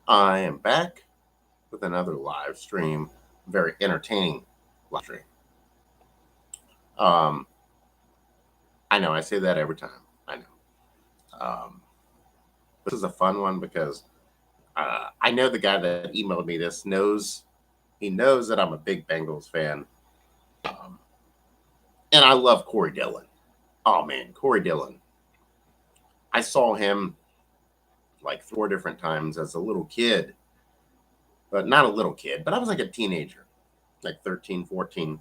I am back with another live stream, very entertaining live stream. Um, I know I say that every time. I know. This is a fun one because I know the guy that emailed me this knows that I'm a big Bengals fan, um, and I love Corey Dillon. Oh man, Corey Dillon. I saw him like 4 different times as a little kid, but not a little kid, but I was like a teenager, like 13, 14,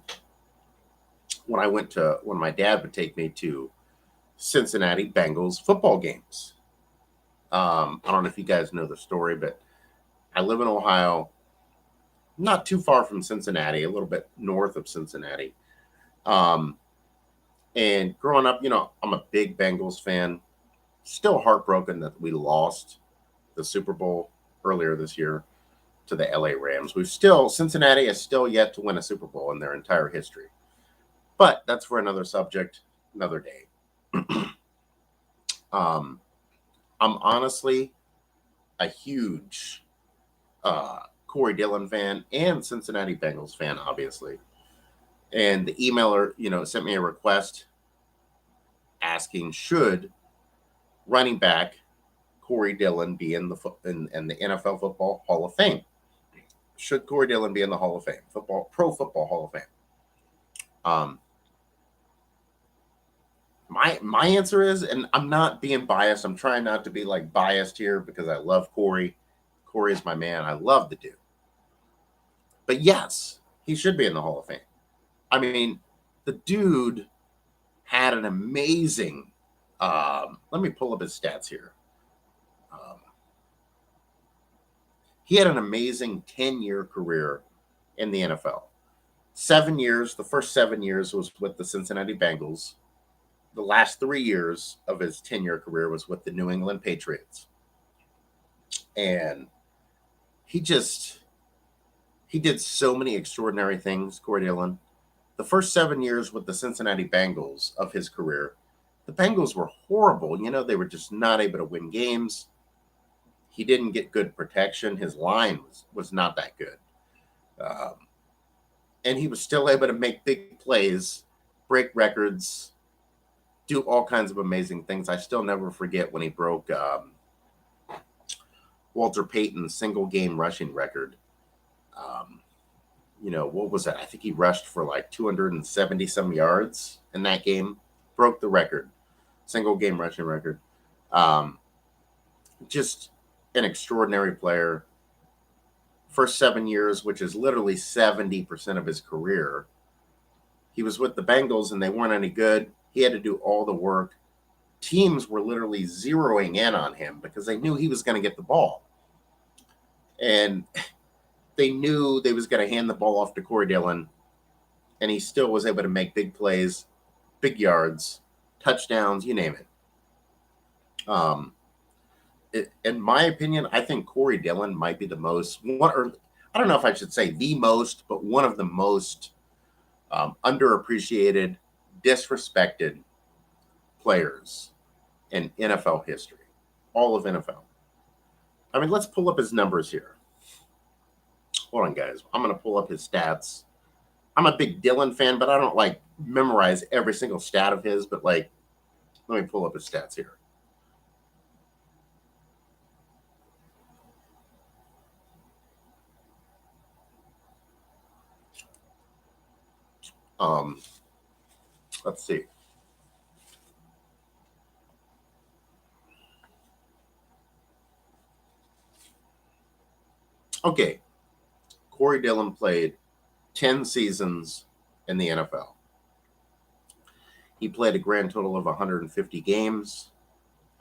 when my dad would take me to Cincinnati Bengals football games. I don't know if you guys know the story, but I live in Ohio, not too far from Cincinnati, a little bit north of Cincinnati. Um, and growing up, I'm a big Bengals fan. Still heartbroken that we lost the Super Bowl earlier this year to the LA Rams. Cincinnati has still yet to win a Super Bowl in their entire history. But that's for another subject, another day. um, I'm honestly a huge Corey Dillon fan and Cincinnati Bengals fan, obviously. And the emailer, sent me a request asking should running back Corey Dillon be in the NFL Football Hall of Fame? Should Corey Dillon be in the Hall of Fame, Pro Football Hall of Fame? Um, my answer is, and I'm not being biased. I'm trying not to be like biased here because I love Corey. Corey is my man. I love the dude. But yes, he should be in the Hall of Fame. I mean, the dude had an amazing. Let me pull up his stats here. Um, he had an amazing 10-year career in the NFL. 7 years, the first 7 years was with the Cincinnati Bengals. The last 3 years of his 10-year career was with the New England Patriots. And he just he did so many extraordinary things, Corey Dillon. The first 7 years with the Cincinnati Bengals of his career, the Bengals were horrible. They were just not able to win games. He didn't get good protection. His line was not that good. Um, and he was still able to make big plays, break records, do all kinds of amazing things. I still never forget when he broke Walter Payton's single game rushing record. Um, what was that? I think he rushed for like 270 some yards in that game, broke the record, single game rushing record. Um, just an extraordinary player. First 7 years, which is literally 70% of his career, he was with the Bengals and they weren't any good. He had to do all the work. Teams were literally zeroing in on him because they knew he was going to get the ball. And they knew they was going to hand the ball off to Corey Dillon, and he still was able to make big plays, big yards, touchdowns, you name it. In my opinion, I think Corey Dillon might be the most one, or I don't know if I should say the most, but one of the most underappreciated, disrespected players in NFL history, all of NFL. I mean, let's pull up his numbers here. Hold on, guys. I'm going to pull up his stats. I'm a big Dillon fan, but I don't like memorize every single stat of his. But like, let me pull up his stats here. Um, let's see. Okay, Corey Dillon played 10 seasons in the NFL. He played a grand total of 150 games.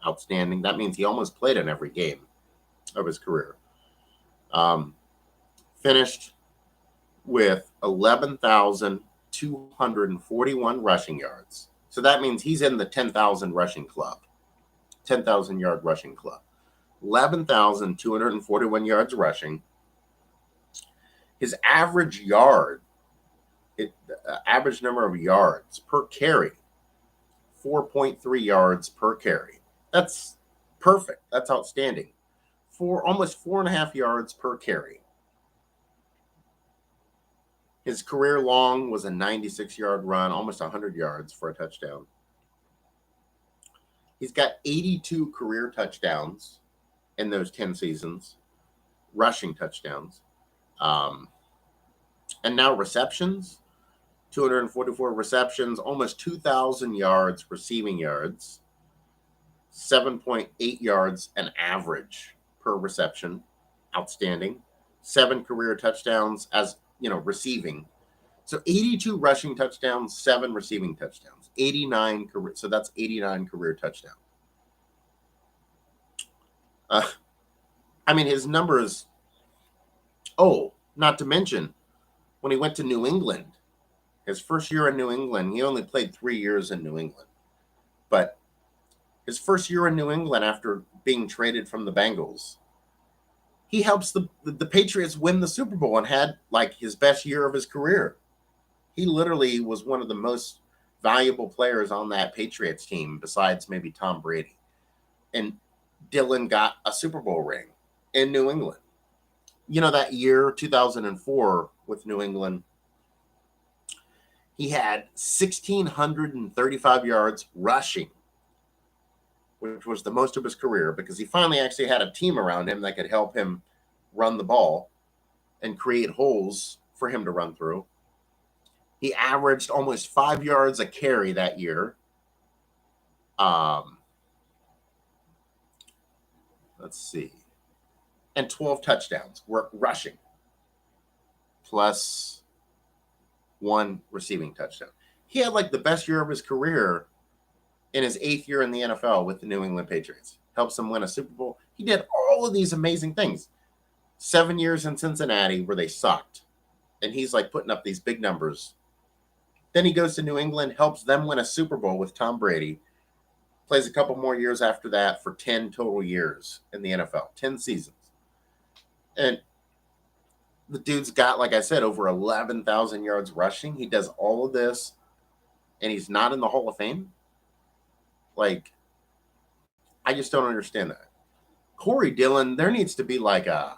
Outstanding. That means he almost played in every game of his career. Um, Finished with 11,241 rushing yards. So that means he's in the 10,000 rushing club, 10,000 yard rushing club. 11,241 yards rushing. His average number of yards per carry, 4.3 yards per carry. That's perfect. That's outstanding. almost 4.5 yards per carry. His career long was a 96-yard run, almost 100 yards for a touchdown. He's got 82 career touchdowns in those 10 seasons, rushing touchdowns. And now receptions, 244 receptions, almost 2,000 yards, receiving yards, 7.8 yards an average per reception. Outstanding. 7 career touchdowns as, receiving. So 82 rushing touchdowns, 7 receiving touchdowns, 89 career. So that's 89 career touchdowns. His numbers. Oh, not to mention, when he went to New England, his first year in New England, he only played 3 years in New England. But his first year in New England after being traded from the Bengals, he helps the Patriots win the Super Bowl and had like his best year of his career. He literally was one of the most valuable players on that Patriots team besides maybe Tom Brady. And Dillon got a Super Bowl ring in New England. That year, 2004, with New England, he had 1,635 yards rushing, which was the most of his career because he finally actually had a team around him that could help him run the ball and create holes for him to run through. He averaged almost 5 yards a carry that year. Let's see. And 12 touchdowns were rushing, plus 1 receiving touchdown. He had like the best year of his career in his 8th year in the NFL with the New England Patriots. Helps him win a Super Bowl. He did all of these amazing things. 7 years in Cincinnati where they sucked. And he's like putting up these big numbers. Then he goes to New England, helps them win a Super Bowl with Tom Brady. Plays a couple more years after that for 10 total years in the NFL. 10 seasons. And the dude's got, like I said, over 11,000 yards rushing. He does all of this, and he's not in the Hall of Fame. Like, I just don't understand that. Corey Dillon, there needs to be like a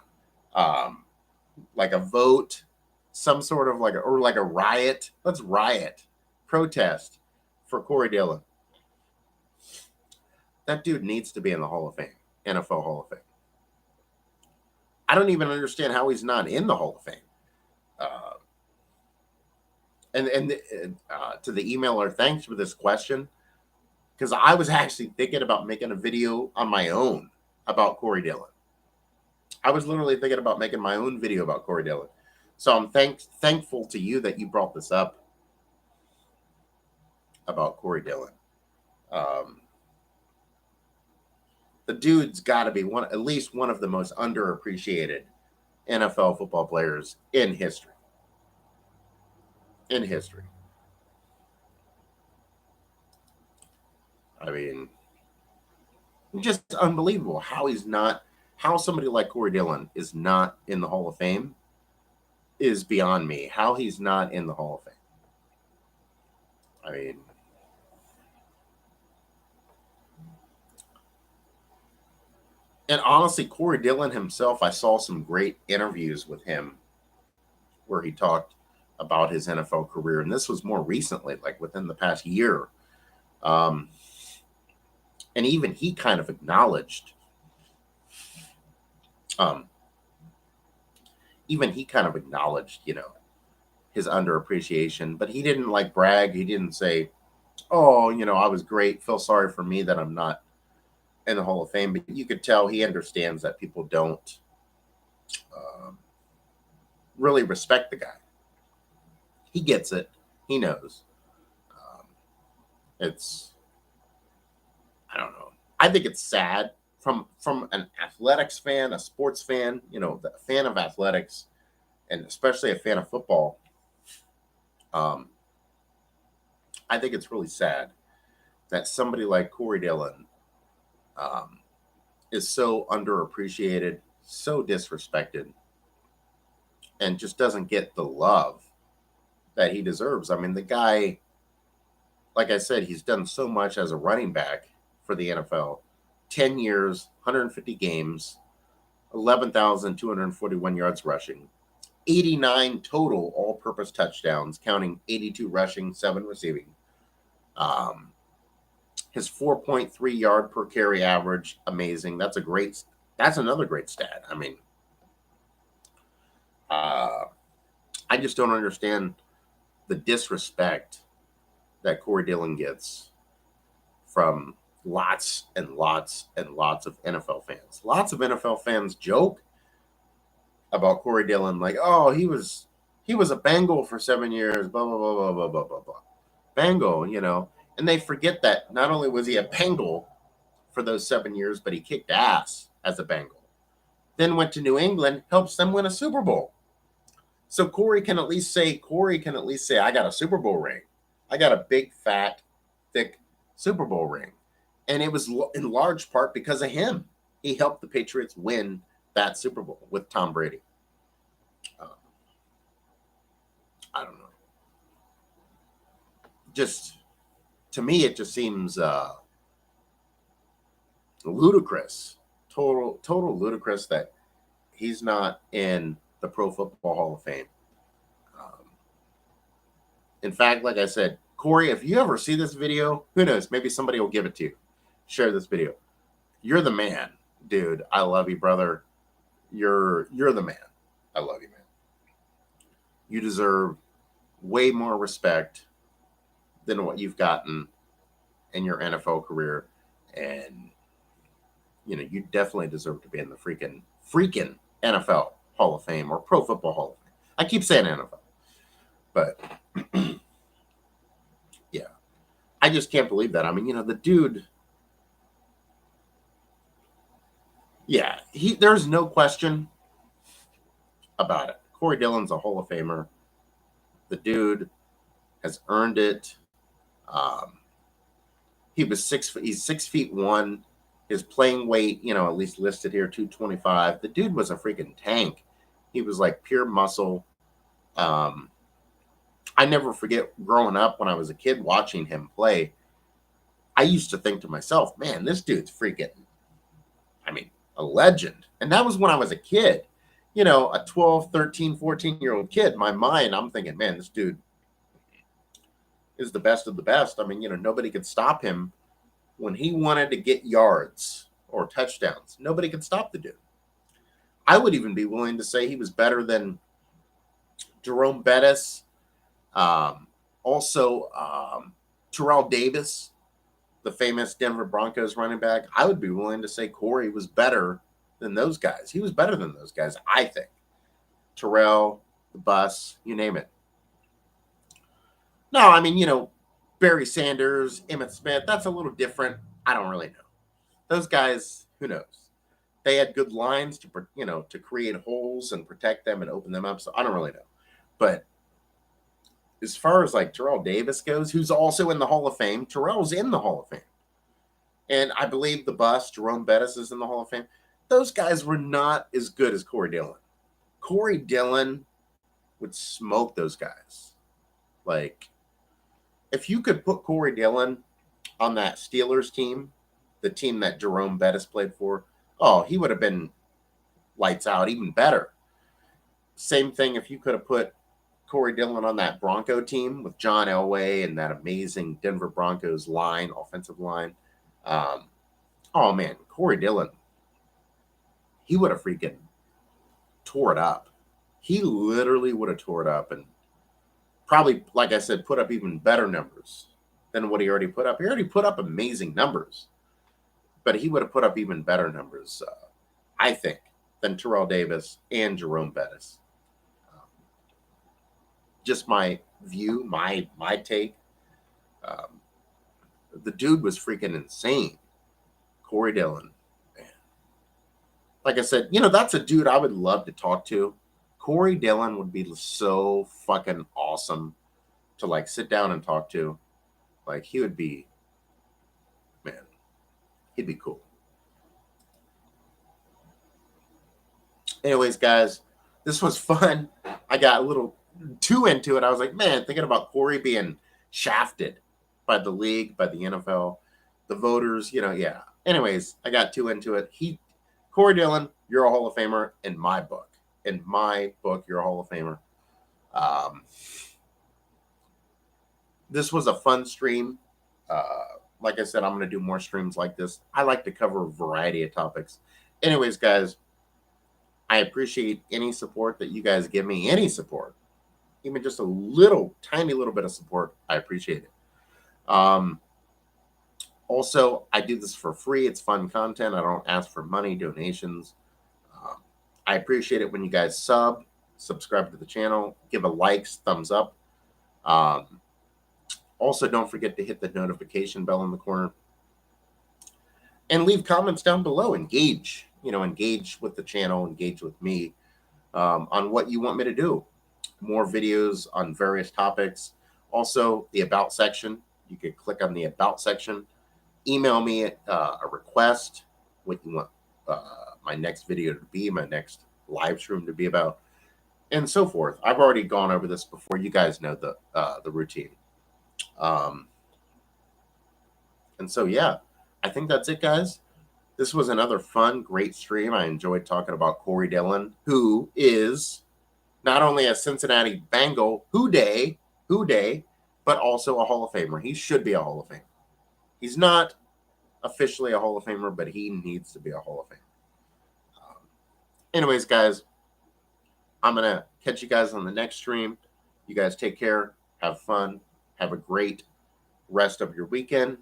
vote, some sort of like a riot. Let's riot, protest for Corey Dillon. That dude needs to be in the Hall of Fame, NFL Hall of Fame. I don't even understand how he's not in the Hall of Fame. To the emailer, thanks for this question, because I was actually thinking about making a video on my own about Corey Dillon. I was literally thinking about making my own video about Corey Dillon. So I'm thankful to you that you brought this up about Corey Dillon. The dude's got to be at least one of the most underappreciated NFL football players in history. In history. I mean, just unbelievable how somebody like Corey Dillon is not in the Hall of Fame is beyond me. How he's not in the Hall of Fame. I mean, and honestly, Corey Dillon himself, I saw some great interviews with him where he talked about his NFL career. And this was more recently, like within the past year. And even he kind of acknowledged, his underappreciation, but he didn't like brag. He didn't say, oh, I was great. Feel sorry for me that I'm not in the Hall of Fame, but you could tell he understands that people don't really respect the guy. He gets it. He knows. I don't know. I think it's sad from an athletics fan, a sports fan, the fan of athletics, and especially a fan of football. I think it's really sad that somebody like Corey Dillon is so underappreciated, so disrespected, and just doesn't get the love that he deserves. I mean, the guy, like I said, he's done so much as a running back for the NFL. 10 years, 150 games, 11,241 yards rushing, 89 total all-purpose touchdowns, counting 82 rushing, 7 receiving. His 4.3 yard per carry average, amazing. That's another great stat. I mean, I just don't understand the disrespect that Corey Dillon gets from lots and lots and lots of NFL fans. Lots of NFL fans joke about Corey Dillon, like, oh, he was a Bengal for 7 years, blah, blah, blah, blah, blah, blah, blah, blah. Bengal, you know. And they forget that not only was he a Bengal for those 7 years, but he kicked ass as a Bengal. Then went to New England, helps them win a Super Bowl. So Corey can at least say, I got a Super Bowl ring. I got a big, fat, thick Super Bowl ring. And it was in large part because of him. He helped the Patriots win that Super Bowl with Tom Brady. I don't know. Just, to me, it just seems ludicrous. Total ludicrous that he's not in the Pro Football Hall of Fame. In fact, like I said, Corey, if you ever see this video, who knows? Maybe somebody will give it to you. Share this video. You're the man, dude. I love you, brother. You're the man. I love you, man. You deserve way more respect than what you've gotten in your NFL career. And, you know, you definitely deserve to be in the freaking NFL Hall of Fame or Pro Football Hall of Fame. I keep saying NFL. But, yeah. I just can't believe that. I mean, you know, the dude... Yeah, there's no question about it. Corey Dillon's a Hall of Famer. The dude has earned it. He's 6'1". His playing weight, you know, at least listed here, 225. The dude was a freaking tank. He was like pure muscle. I never forget growing up when I was a kid watching him play. I used to think to myself, man, this dude's freaking, I mean, a legend. And that was when I was a kid, you know, a 12, 13, 14-year-old kid. In my mind, I'm thinking, man, this dude is the best of the best. I mean, you know, nobody could stop him when he wanted to get yards or touchdowns. Nobody could stop the dude. I would even be willing to say he was better than Jerome Bettis, also Terrell Davis, the famous Denver Broncos running back. I would be willing to say Corey was better than those guys. He was better than those guys, I think. Terrell, the Bus, you name it. No, I mean, you know, Barry Sanders, Emmitt Smith, that's a little different. I don't really know. Those guys, who knows? They had good lines to, you know, to create holes and protect them and open them up. So I don't really know. But as far as like Terrell Davis goes, who's also in the Hall of Fame, Terrell's in the Hall of Fame. And I believe the Bus, Jerome Bettis, is in the Hall of Fame. Those guys were not as good as Corey Dillon. Corey Dillon would smoke those guys. Like, if you could put Corey Dillon on that Steelers team, the team that Jerome Bettis played for, oh, he would have been lights out, even better. Same thing if you could have put Corey Dillon on that Bronco team with John Elway and that amazing Denver Broncos line, offensive line. Oh, man, Corey Dillon, he would have freaking tore it up. He literally would have tore it up and probably, like I said, put up even better numbers than what he already put up. He already put up amazing numbers, but he would have put up even better numbers, I think, than Terrell Davis and Jerome Bettis. Just my view, my take. The dude was freaking insane. Corey Dillon. Man. Like I said, you know, that's a dude I would love to talk to. Corey Dillon would be so fucking awesome to like sit down and talk to. Like he would be, man, he'd be cool. Anyways, guys, this was fun. I got a little too into it. I was like, man, thinking about Corey being shafted by the league, by the NFL, the voters, you know, yeah. Anyways, I got too into it. Corey Dillon, you're a Hall of Famer in my book. In my book, you're a Hall of Famer. This was a fun stream. Like I said, I'm going to do more streams like this. I like to cover a variety of topics. Anyways, guys, I appreciate any support that you guys give me. Any support, even just a little, tiny little bit of support, I appreciate it. Also, I do this for free. It's fun content. I don't ask for money, donations. I appreciate it when you guys subscribe to the channel, give a like, thumbs up. Also, don't forget to hit the notification bell in the corner and leave comments down below. Engage with the channel, engage with me on what you want me to do. More videos on various topics. Also, the About section. You can click on the About section. Email me a request, what you want my next video to be, my next live stream to be about, and so forth. I've already gone over this before. You guys know the routine. And so, yeah, I think that's it, guys. This was another fun, great stream. I enjoyed talking about Corey Dillon, who is not only a Cincinnati Bengal, who day, but also a Hall of Famer. He should be a Hall of Famer. He's not officially a Hall of Famer, but he needs to be a Hall of Famer. Anyways, guys, I'm going to catch you guys on the next stream. You guys take care. Have fun. Have a great rest of your weekend.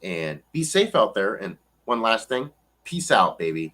And be safe out there. And one last thing. Peace out, baby.